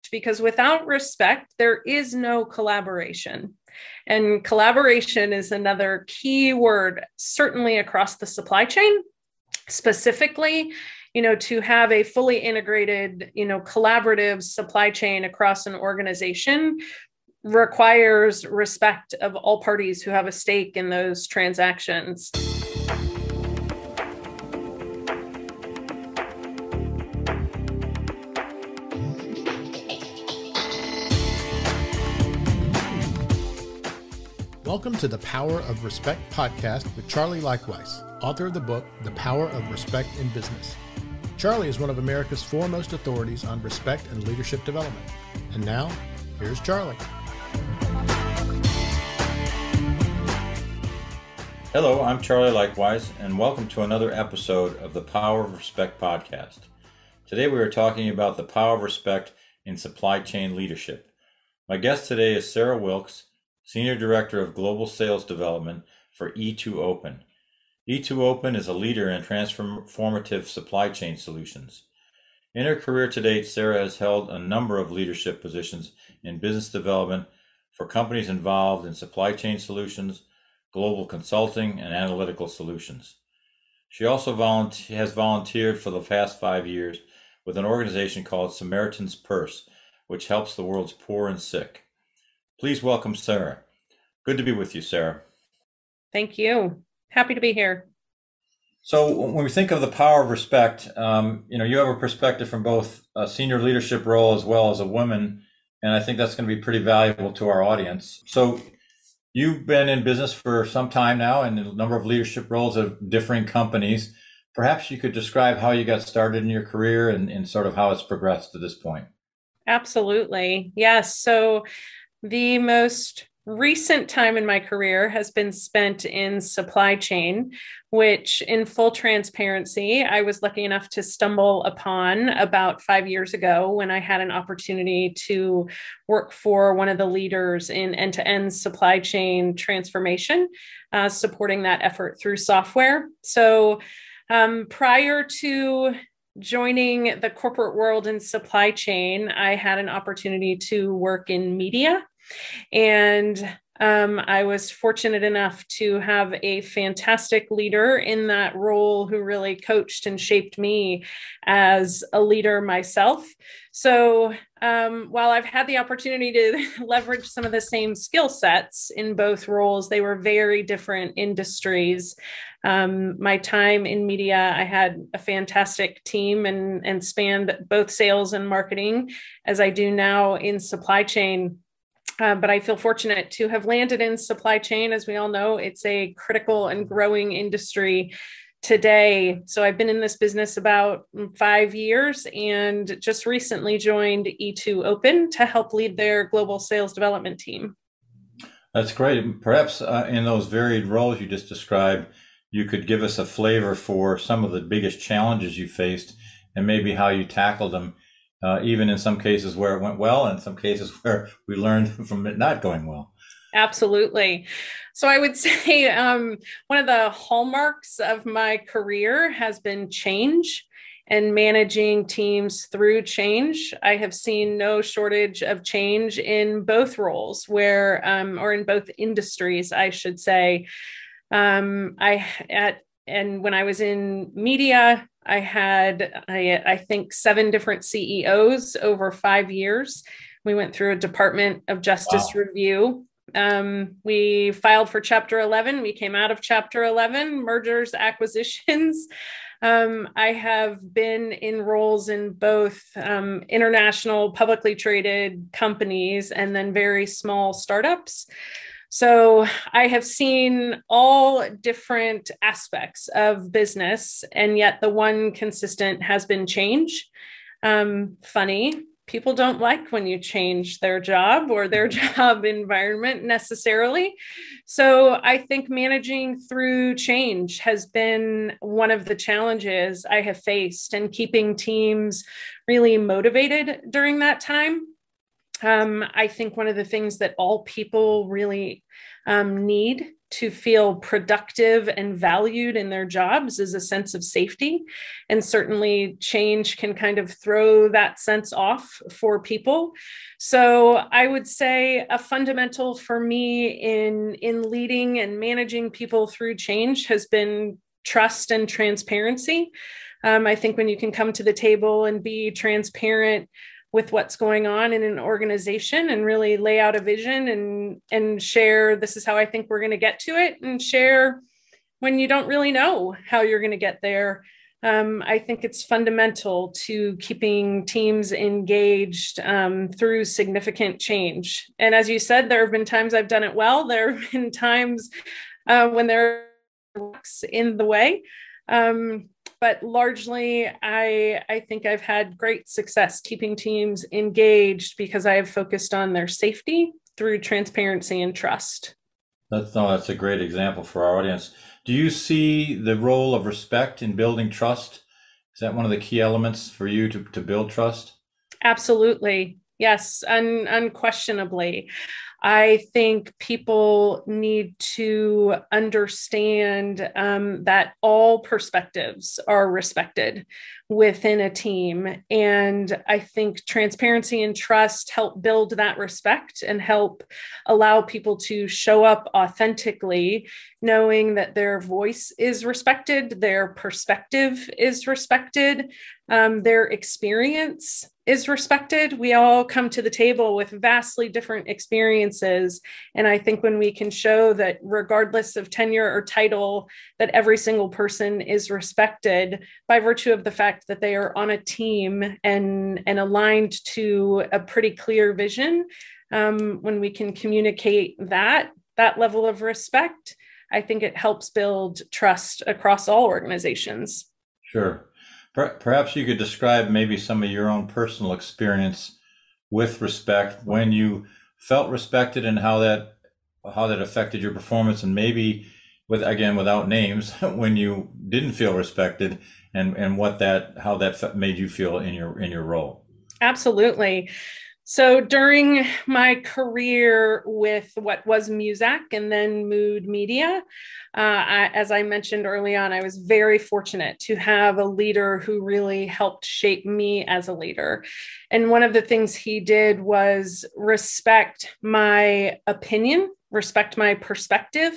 respect, because without respect, there is no collaboration. And collaboration is another key word, certainly across the supply chain, specifically, to have a fully integrated, collaborative supply chain across an organization requires respect of all parties who have a stake in those transactions. Welcome to the Power of Respect podcast with Charlie Leichtweis, author of the book, The Power of Respect in Business. Charlie is one of America's foremost authorities on respect and leadership development. And now, here's Charlie. Hello, I'm Charlie Leichtweis, and welcome to another episode of the Power of Respect podcast. Today we are talking about the power of respect in supply chain leadership. My guest today is Sara Wilkes, Senior Director of Global Sales Development for E2 Open. E2 Open is a leader in transformative supply chain solutions. In her career to date, Sara has held a number of leadership positions in business development for companies involved in supply chain solutions, global consulting, and analytical solutions. She also has volunteered for the past 5 years with an organization called Samaritan's Purse, which helps the world's poor and sick. Please welcome Sara. Good to be with you, Sara. Thank you. Happy to be here. So when we think of the power of respect, you have a perspective from both a senior leadership role as well as a woman, and I think that's going to be pretty valuable to our audience. So you've been in business for some time now and in a number of leadership roles of differing companies. Perhaps you could describe how you got started in your career and sort of how it's progressed to this point. Absolutely. Yes. So the most recent time in my career has been spent in supply chain, which, in full transparency, I was lucky enough to stumble upon about 5 years ago when I had an opportunity to work for one of the leaders in end-to-end supply chain transformation, supporting that effort through software. So prior to joining the corporate world in supply chain, I had an opportunity to work in media. And I was fortunate enough to have a fantastic leader in that role who really coached and shaped me as a leader myself. So while I've had the opportunity to leverage some of the same skill sets in both roles, they were very different industries. My time in media, I had a fantastic team and spanned both sales and marketing, as I do now in supply chain. But I feel fortunate to have landed in supply chain. As we all know, it's a critical and growing industry today. So I've been in this business about 5 years and just recently joined E2 Open to help lead their global sales development team. That's great. Perhaps in those varied roles you just described, you could give us a flavor for some of the biggest challenges you faced and maybe how you tackled them. Even in some cases where it went well, and some cases where we learned from it not going well. Absolutely. So I would say one of the hallmarks of my career has been change and managing teams through change. I have seen no shortage of change in both roles or in both industries, I should say. And when I was in media, I had, I think, 7 different CEOs over 5 years. We went through a Department of Justice review. We filed for Chapter 11. We came out of Chapter 11, mergers, acquisitions. I have been in roles in both international publicly traded companies and then very small startups. So I have seen all different aspects of business, and yet the one consistent has been change. Funny, people don't like when you change their job or their job environment necessarily. So I think managing through change has been one of the challenges I have faced, and keeping teams really motivated during that time. I think one of the things that all people really need to feel productive and valued in their jobs is a sense of safety. And certainly change can kind of throw that sense off for people. So I would say a fundamental for me in leading and managing people through change has been trust and transparency. I think when you can come to the table and be transparent with what's going on in an organization and really lay out a vision and share, this is how I think we're going to get to it, and share when you don't really know how you're going to get there. I think it's fundamental to keeping teams engaged through significant change. And as you said, there have been times I've done it well. There have been times when there are rocks in the way. But largely, I think I've had great success keeping teams engaged because I have focused on their safety through transparency and trust. That's a great example for our audience. Do you see the role of respect in building trust? Is that one of the key elements for you to build trust? Absolutely. Yes, unquestionably. I think people need to understand that all perspectives are respected within a team. And I think transparency and trust help build that respect and help allow people to show up authentically, knowing that their voice is respected, their perspective is respected, their experience is respected. We all come to the table with vastly different experiences. And I think when we can show that regardless of tenure or title, that every single person is respected by virtue of the fact that they are on a team and aligned to a pretty clear vision, when we can communicate that level of respect, I think it helps build trust across all organizations. Sure. Perhaps you could describe maybe some of your own personal experience with respect, when you felt respected and how that affected your performance, and maybe without names, when you didn't feel respected, and how that made you feel in your role. Absolutely. So during my career with what was Muzak and then Mood Media, as I mentioned early on, I was very fortunate to have a leader who really helped shape me as a leader. And one of the things he did was respect my opinion, respect my perspective,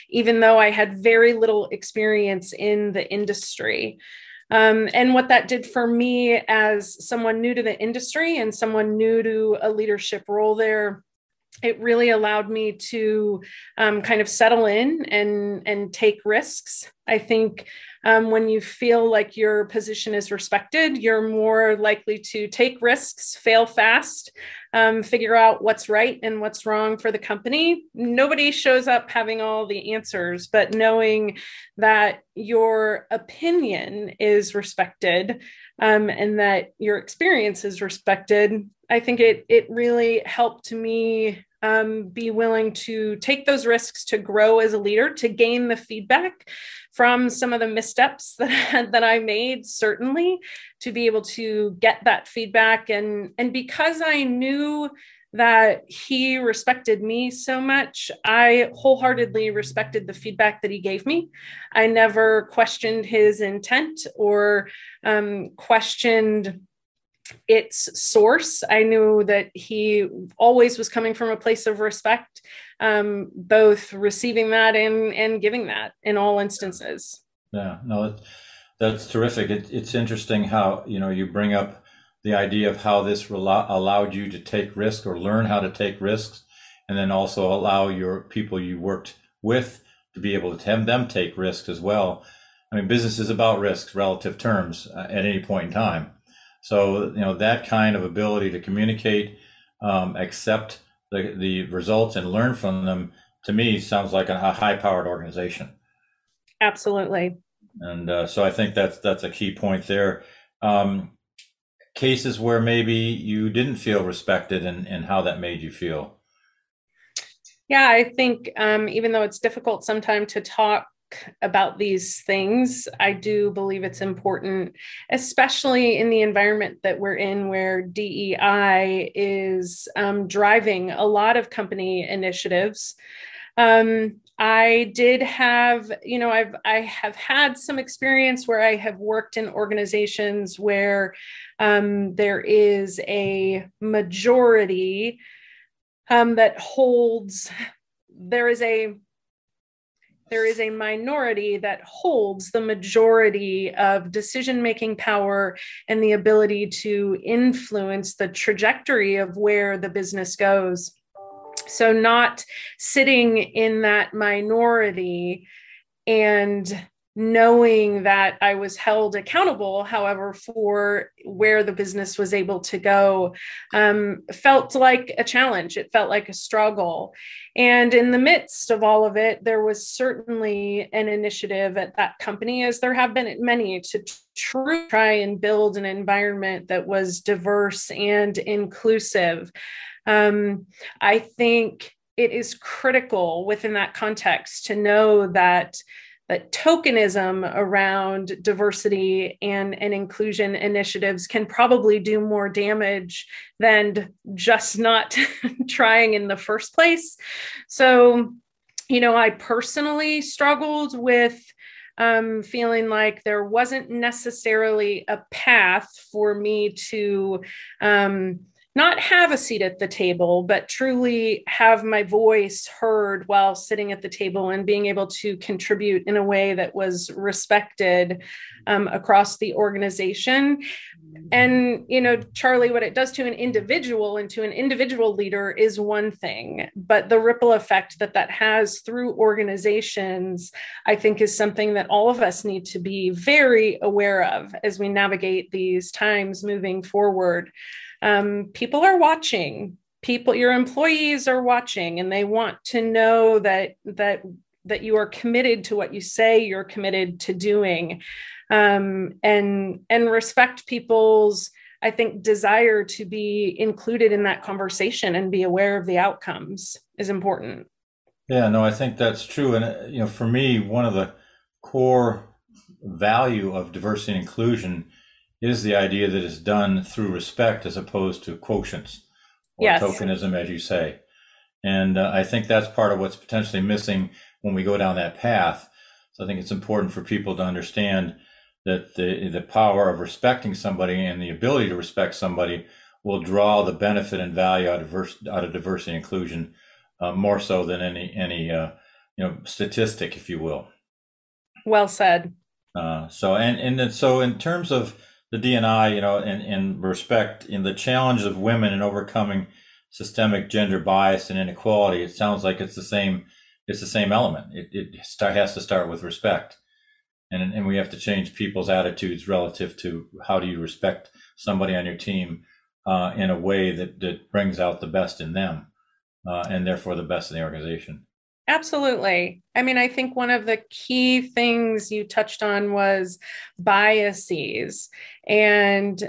even though I had very little experience in the industry. And what that did for me as someone new to the industry and someone new to a leadership role there, it really allowed me to kind of settle in and take risks. I think when you feel like your position is respected, you're more likely to take risks, fail fast, figure out what's right and what's wrong for the company. Nobody shows up having all the answers, but knowing that your opinion is respected and that your experience is respected, I think it really helped me be willing to take those risks to grow as a leader, to gain the feedback from some of the missteps that I made, certainly, to be able to get that feedback. And because I knew that he respected me so much, I wholeheartedly respected the feedback that he gave me. I never questioned his intent or questioned its source. I knew that he always was coming from a place of respect, both receiving that and giving that in all instances. Yeah, no, that's terrific. It's interesting how, you bring up the idea of how this allowed you to take risks or learn how to take risks, and then also allow your people you worked with to be able to have them take risks as well. I mean, business is about risks, relative terms, at any point in time. So, that kind of ability to communicate, accept the results and learn from them, to me, sounds like a high-powered organization. Absolutely. And so I think that's a key point there. Cases where maybe you didn't feel respected and how that made you feel. Yeah, I think even though it's difficult sometimes to talk about these things, I do believe it's important, especially in the environment that we're in, where DEI is driving a lot of company initiatives. I did have, I have had some experience where I have worked in organizations where there is a majority that holds, there is a minority that holds the majority of decision-making power and the ability to influence the trajectory of where the business goes. So not sitting in that minority and knowing that I was held accountable, however, for where the business was able to go, felt like a challenge. It felt like a struggle. And in the midst of all of it, there was certainly an initiative at that company, as there have been at many, to try and build an environment that was diverse and inclusive. I think it is critical within that context to know that tokenism around diversity and inclusion initiatives can probably do more damage than just not trying in the first place. So, I personally struggled with feeling like there wasn't necessarily a path for me to not have a seat at the table, but truly have my voice heard while sitting at the table and being able to contribute in a way that was respected across the organization. And, Charlie, what it does to an individual and to an individual leader is one thing, but the ripple effect that has through organizations, I think, is something that all of us need to be very aware of as we navigate these times moving forward. People are watching. Your employees are watching, and they want to know that you are committed to what you say you're committed to doing, and respect people's, I think, desire to be included in that conversation and be aware of the outcomes is important. Yeah, no, I think that's true. And, for me, one of the core value of diversity and inclusion is the idea that it's done through respect as opposed to quotients or tokenism, as you say. And I think that's part of what's potentially missing when we go down that path. So I think it's important for people to understand that the power of respecting somebody and the ability to respect somebody will draw the benefit and value out of diversity and inclusion more so than any statistic, if you will. Well said. So in terms of the D&I, and respect in the challenge of women and overcoming systemic gender bias and inequality, it sounds like it's the same element. It has to start with respect. And we have to change people's attitudes relative to how do you respect somebody on your team in a way that brings out the best in them and therefore the best in the organization. Absolutely. I think one of the key things you touched on was biases. And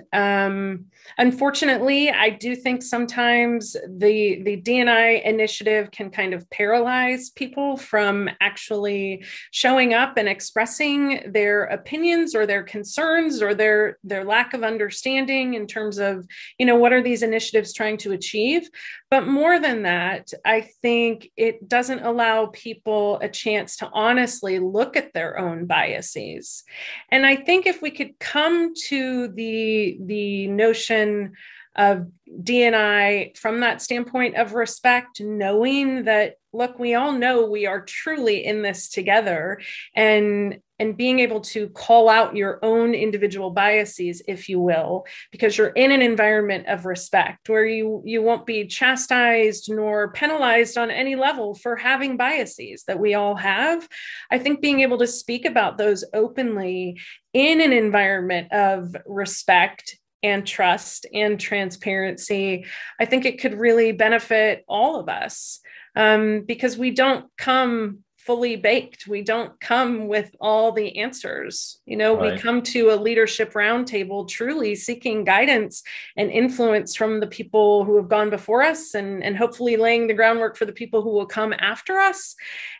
unfortunately, I do think sometimes the D&I initiative can kind of paralyze people from actually showing up and expressing their opinions or their concerns or their lack of understanding in terms of, what are these initiatives trying to achieve? But more than that, I think it doesn't allow people a chance to honestly look at their own biases. And I think if we could come to the notion of D&I from that standpoint of respect, knowing that, look, we all know we are truly in this together, and being able to call out your own individual biases, if you will, because you're in an environment of respect where you won't be chastised nor penalized on any level for having biases that we all have. I think being able to speak about those openly in an environment of respect and trust and transparency, I think it could really benefit all of us, because we don't come fully baked. We don't come with all the answers. Right. We come to a leadership roundtable truly seeking guidance and influence from the people who have gone before us, and hopefully laying the groundwork for the people who will come after us.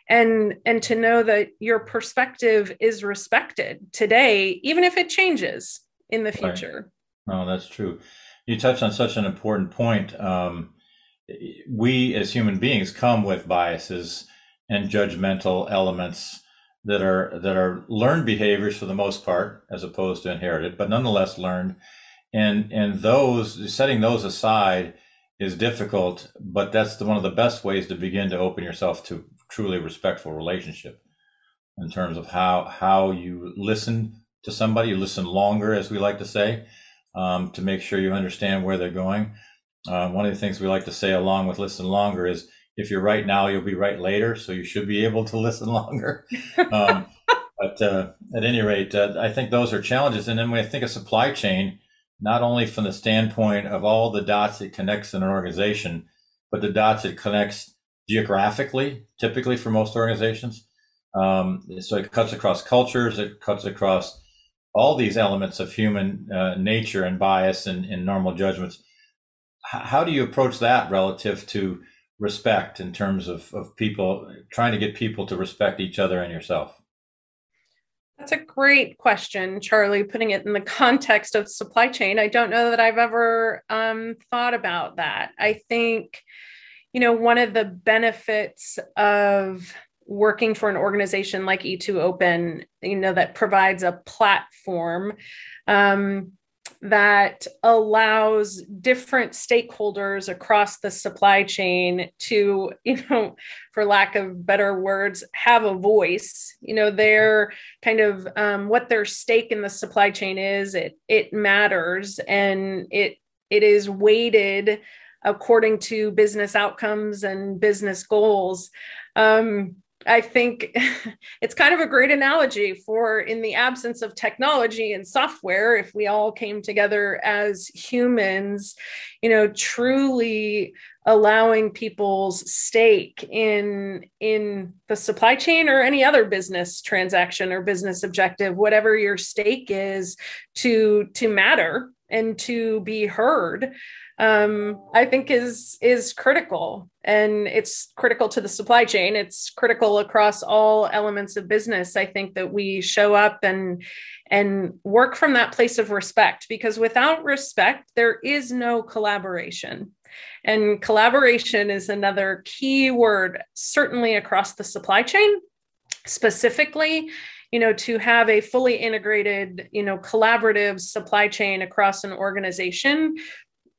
And to know that your perspective is respected today, even if it changes in the future. Right. Oh, that's true. You touched on such an important point. We as human beings come with biases, and judgmental elements that are learned behaviors for the most part, as opposed to inherited, but nonetheless learned. And those, setting those aside is difficult, but that's one of the best ways to begin to open yourself to truly respectful relationship, in terms of how you listen to somebody. You listen longer, as we like to say, to make sure you understand where they're going. One of the things we like to say along with listen longer is, if you're right now, you'll be right later. So you should be able to listen longer. But at any rate, I think those are challenges. And then when I think of supply chain, not only from the standpoint of all the dots it connects in an organization, but the dots it connects geographically, typically for most organizations. So it cuts across cultures, it cuts across all these elements of human nature and bias and normal judgments. How do you approach that relative to respect, in terms of people, trying to get people to respect each other and yourself? That's a great question, Charlie, putting it in the context of supply chain. I don't know that I've ever thought about that. I think, one of the benefits of working for an organization like E2 Open, that provides a platform that allows different stakeholders across the supply chain to, for lack of better words, have a voice. Their kind of what their stake in the supply chain is. It matters, and it is weighted according to business outcomes and business goals. I think it's kind of a great analogy for, in the absence of technology and software, if we all came together as humans, truly allowing people's stake in the supply chain or any other business transaction or business objective, whatever your stake is, to matter and to be heard. I think is critical, and it's critical to the supply chain. It's critical across all elements of business. I think that we show up and work from that place of respect, because without respect, there is no collaboration. And collaboration is another key word, certainly across the supply chain, specifically, to have a fully integrated, collaborative supply chain across an organization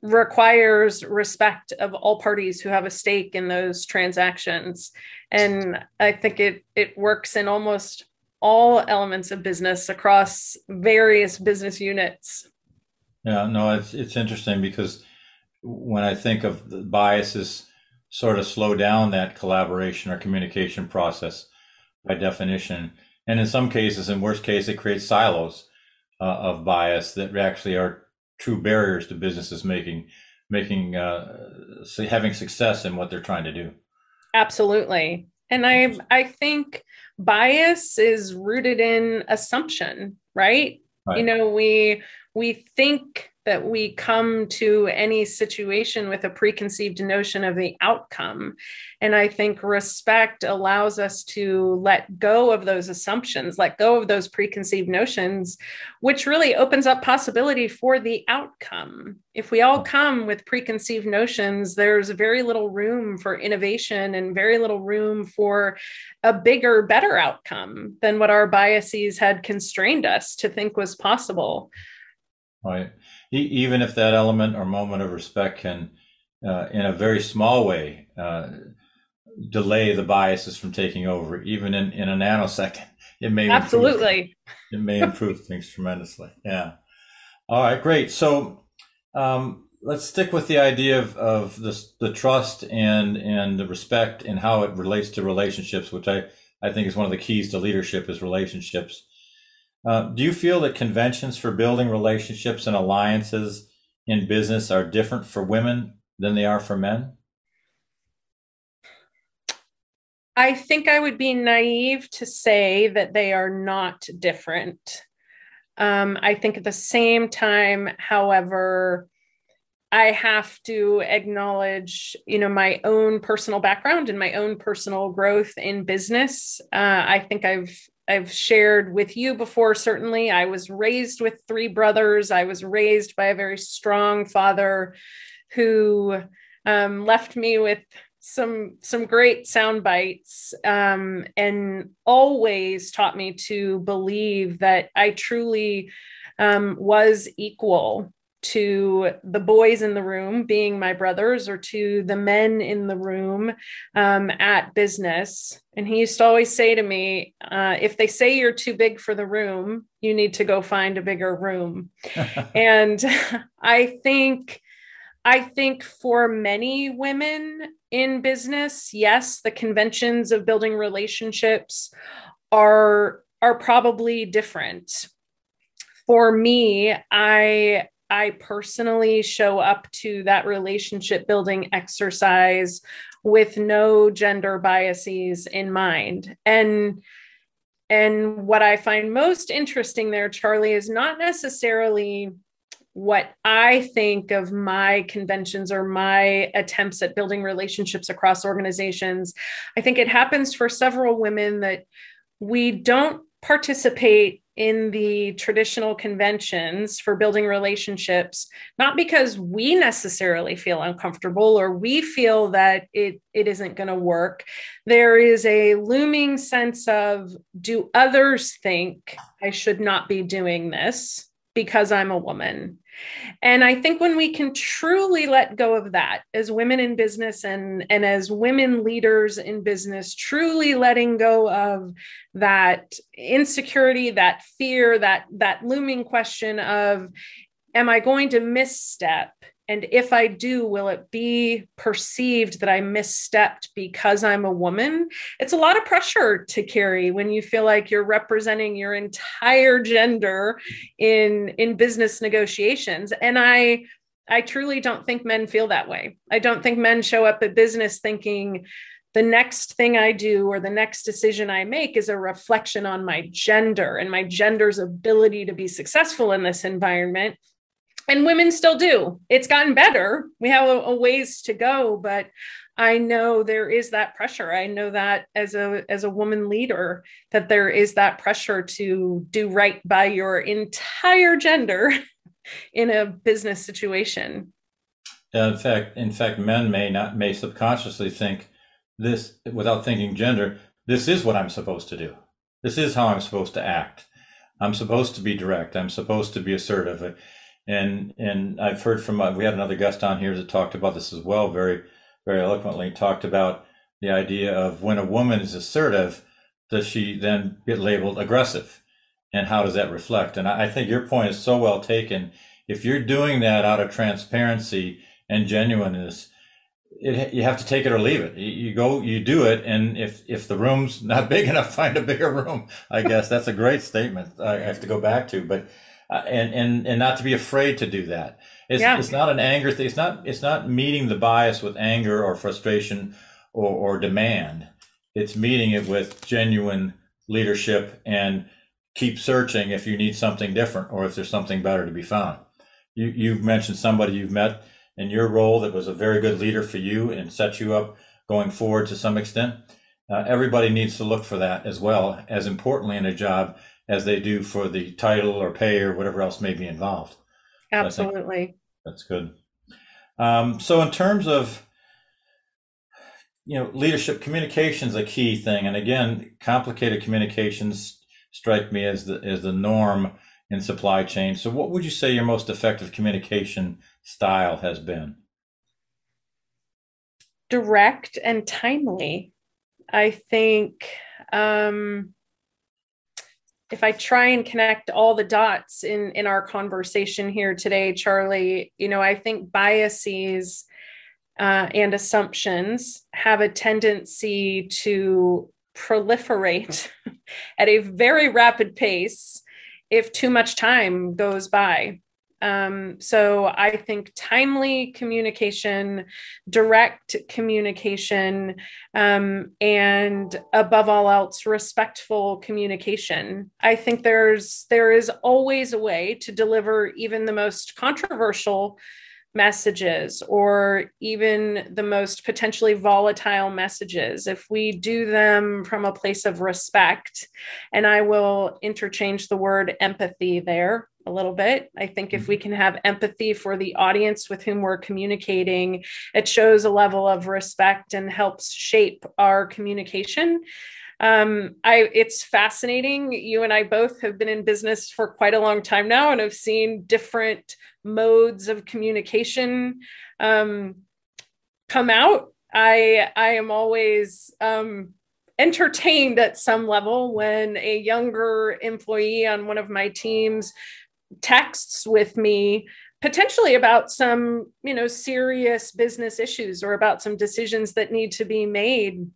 requires respect of all parties who have a stake in those transactions. And I think it works in almost all elements of business across various business units. Yeah, no, it's interesting, because when I think of the biases, sort of slow down that collaboration or communication process by definition. And in some cases, in worst case, it creates silos of bias that actually are true barriers to businesses having success in what they're trying to do. Absolutely. And I think bias is rooted in assumption, right? Right. We think that we come to any situation with a preconceived notion of the outcome. And I think respect allows us to let go of those assumptions, let go of those preconceived notions, which really opens up possibility for the outcome. If we all come with preconceived notions, there's very little room for innovation and very little room for a bigger, better outcome than what our biases had constrained us to think was possible. Right. Even if that element or moment of respect can, in a very small way, delay the biases from taking over, even in a nanosecond, it may absolutely improve things tremendously. Yeah. All right, great. So let's stick with the idea of the trust and the respect and how it relates to relationships, which I think is one of the keys to leadership, is relationships. Do you feel that conventions for building relationships and alliances in business are different for women than they are for men? I think I would be naive to say that they are not different. I think at the same time, however, I have to acknowledge, my own personal background and my own personal growth in business. I think I've shared with you before, certainly. I was raised with 3 brothers. I was raised by a very strong father who left me with some great sound bites, and always taught me to believe that I truly was equal to the boys in the room, being my brothers, or to the men in the room at business. And he used to always say to me, if they say you're too big for the room, you need to go find a bigger room. And I think for many women in business, yes, the conventions of building relationships are probably different. For me, I personally show up to that relationship building exercise with no gender biases in mind. And what I find most interesting there, Charlie, is not necessarily what I think of my conventions or my attempts at building relationships across organizations. I think it happens for several women that we don't participate in the traditional conventions for building relationships, not because we necessarily feel uncomfortable or we feel that it isn't going to work. There is a looming sense of, do others think I should not be doing this because I'm a woman? And I think when we can truly let go of that as women in business and as women leaders in business, truly letting go of that insecurity, that fear, that looming question of, am I going to misstep? And if I do, will it be perceived that I misstepped because I'm a woman? It's a lot of pressure to carry when you feel like you're representing your entire gender in business negotiations. And I truly don't think men feel that way. I don't think men show up at business thinking the next thing I do or the next decision I make is a reflection on my gender and my gender's ability to be successful in this environment. And women still do. It's gotten better. We have a ways to go, but I know there is that pressure. I know that as a woman leader, that there is that pressure to do right by your entire gender in a business situation. In fact, men may subconsciously think this without thinking gender. This is what I'm supposed to do. This is how I'm supposed to act. I'm supposed to be direct. I'm supposed to be assertive. And I've heard from, we had another guest on here that talked about this as well, very, very eloquently, talked about the idea of when a woman is assertive, does she then get labeled aggressive? And how does that reflect? And I think your point is so well taken. If you're doing that out of transparency and genuineness, you have to take it or leave it. You do it. And if the room's not big enough, find a bigger room. I guess that's a great statement I have to go back to, but and not to be afraid to do that. It's not an anger thing. It's not meeting the bias with anger or frustration or demand. It's meeting it with genuine leadership and keep searching if you need something different or if there's something better to be found. You've mentioned somebody you've met in your role that was a very good leader for you and set you up going forward to some extent. Everybody needs to look for that as well, as importantly in a job as they do for the title or pay or whatever else may be involved. Absolutely. So that's good. So in terms of, leadership, communication is a key thing. And again, complicated communications strike me as the norm in supply chain. So what would you say your most effective communication style has been? Direct and timely. I think, if I try and connect all the dots in our conversation here today, Charlie, I think biases and assumptions have a tendency to proliferate at a very rapid pace if too much time goes by. So I think timely communication, direct communication, and above all else, respectful communication. I think there is always a way to deliver even the most controversial messages or even the most potentially volatile messages if we do them from a place of respect. And I will interchange the word empathy there. a little bit. I think if we can have empathy for the audience with whom we're communicating, it shows a level of respect and helps shape our communication. It's fascinating. You and I both have been in business for quite a long time now and have seen different modes of communication come out. I am always entertained at some level when a younger employee on one of my teams texts with me potentially about some, serious business issues or about some decisions that need to be made.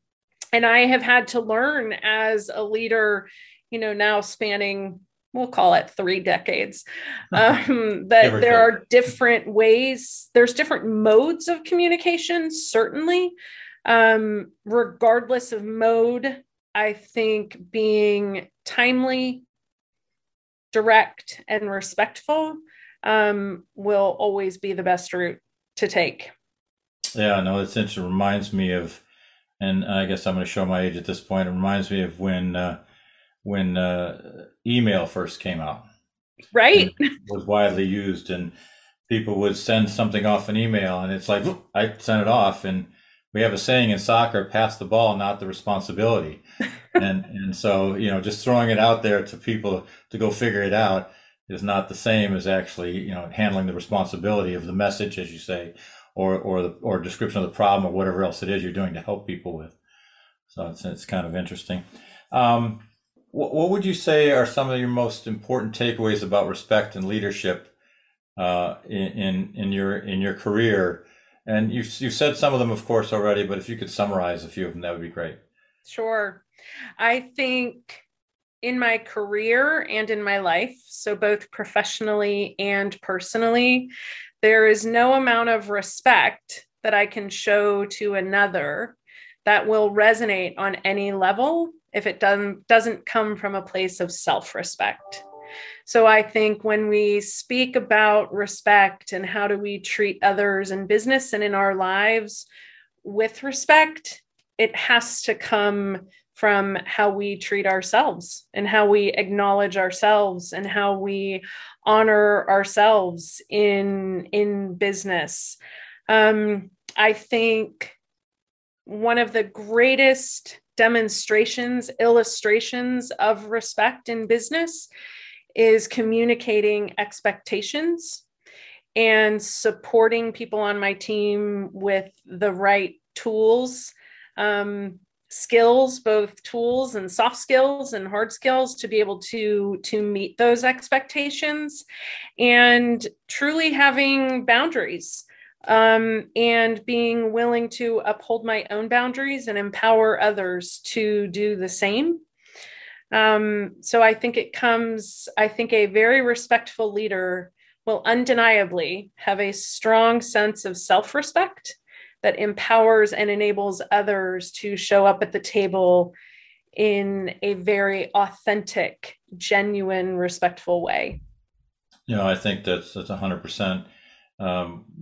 And I have had to learn as a leader, now spanning, we'll call it 3 decades, that there are different ways, there's different modes of communication, certainly. Regardless of mode, I think being timely, direct, and respectful will always be the best route to take. Yeah, no, it's interesting. It reminds me of, and I guess I'm going to show my age at this point. It reminds me of when email first came out. Right. It was widely used, and people would send something off an email, and it's like, I sent it off, and we have a saying in soccer, pass the ball, not the responsibility. and so, just throwing it out there to people to go figure it out is not the same as actually, handling the responsibility of the message, as you say, or description of the problem or whatever else it is you're doing to help people with. So it's kind of interesting. What would you say are some of your most important takeaways about respect and leadership in your career? And you've said some of them, of course, already, but if you could summarize a few of them, that would be great. Sure. I think in my career and in my life, so both professionally and personally, there is no amount of respect that I can show to another that will resonate on any level if it doesn't come from a place of self-respect. So I think when we speak about respect and how do we treat others in business and in our lives with respect, it has to come from how we treat ourselves and how we acknowledge ourselves and how we honor ourselves in business. I think one of the greatest demonstrations, illustrations of respect in business is communicating expectations and supporting people on my team with the right tools, skills, both tools and soft skills and hard skills to be able to meet those expectations, and truly having boundaries, and being willing to uphold my own boundaries and empower others to do the same. So I think a very respectful leader will undeniably have a strong sense of self-respect that empowers and enables others to show up at the table in a very authentic, genuine, respectful way. I think that's 100%.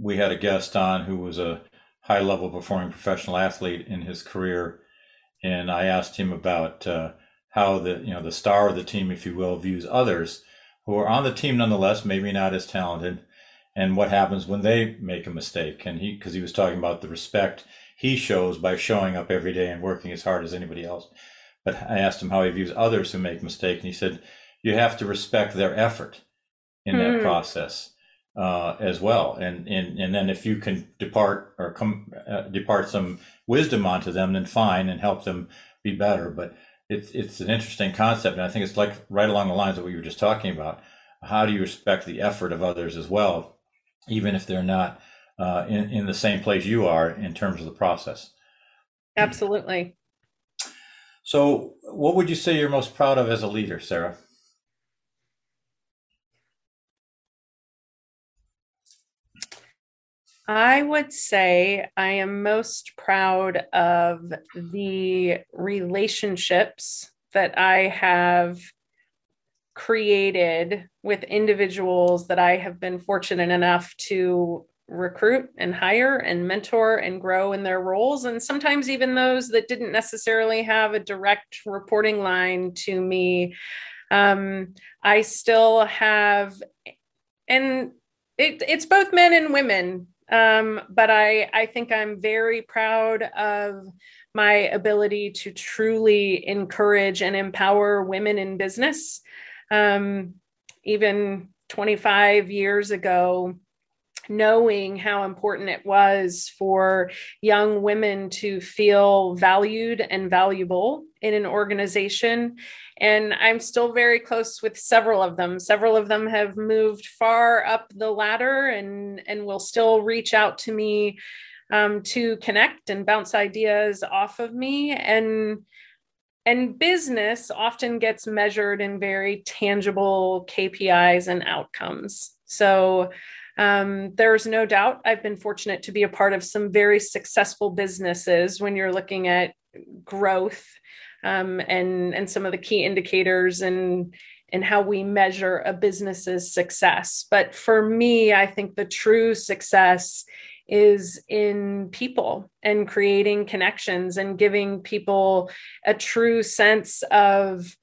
We had a guest on who was a high-level performing professional athlete in his career, and I asked him about how the star of the team, if you will, views others who are on the team nonetheless, maybe not as talented, and what happens when they make a mistake. And because he was talking about the respect he shows by showing up every day and working as hard as anybody else. But I asked him how he views others who make mistakes, and he said, you have to respect their effort in that process as well. And then if you can depart some wisdom onto them, then fine, and help them be better. But it's an interesting concept, and I think it's like right along the lines of what you were just talking about. How do you respect the effort of others as well, even if they're not in the same place you are in terms of the process? Absolutely. So what would you say you're most proud of as a leader, Sara? I would say I am most proud of the relationships that I have created with individuals that I have been fortunate enough to recruit and hire and mentor and grow in their roles. And sometimes even those that didn't necessarily have a direct reporting line to me. I still have, and it's both men and women, but I think I'm very proud of my ability to truly encourage and empower women in business. Even 25 years ago, knowing how important it was for young women to feel valued and valuable in an organization. And I'm still very close with several of them. Several of them have moved far up the ladder and will still reach out to me to connect and bounce ideas off of me. And business often gets measured in very tangible KPIs and outcomes. So there's no doubt I've been fortunate to be a part of some very successful businesses when you're looking at growth and some of the key indicators and how we measure a business's success. But for me, I think the true success is in people and creating connections and giving people a true sense of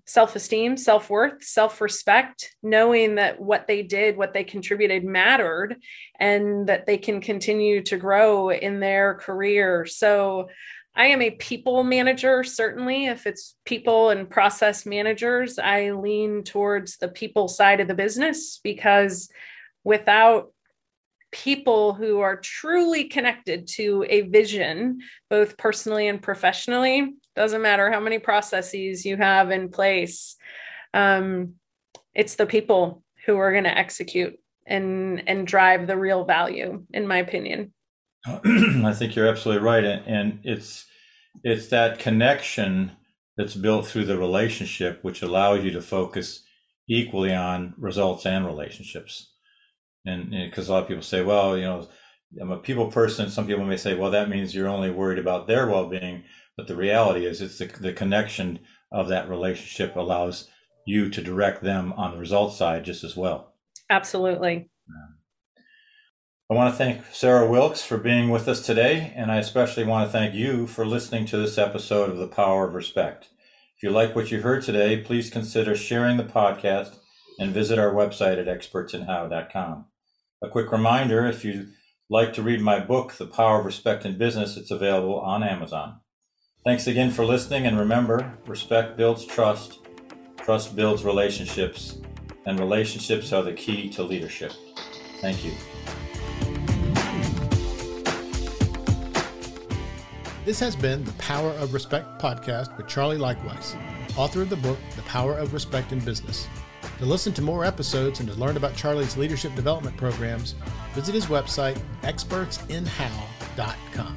self-esteem, self-worth, self-respect, knowing that what they did, what they contributed mattered, and that they can continue to grow in their career. So I am a people manager. Certainly, if it's people and process managers, I lean towards the people side of the business, because without people who are truly connected to a vision, both personally and professionally, doesn't matter how many processes you have in place, it's the people who are going to execute and drive the real value, in my opinion. I think you're absolutely right. And it's that connection that's built through the relationship, which allows you to focus equally on results and relationships. And because a lot of people say, well, I'm a people person. Some people may say, well, that means you're only worried about their well-being. But the reality is it's the connection of that relationship allows you to direct them on the results side just as well. Absolutely. I want to thank Sara Wilkes for being with us today. And I especially want to thank you for listening to this episode of The Power of Respect. If you like what you heard today, please consider sharing the podcast and visit our website at expertsinhow.com. A quick reminder, if you'd like to read my book, The Power of Respect in Business, it's available on Amazon. Thanks again for listening, and remember, respect builds trust, trust builds relationships, and relationships are the key to leadership. Thank you. This has been the Power of Respect podcast with Charlie Leichtweis, author of the book, The Power of Respect in Business. To listen to more episodes and to learn about Charlie's leadership development programs, visit his website, expertsinhow.com.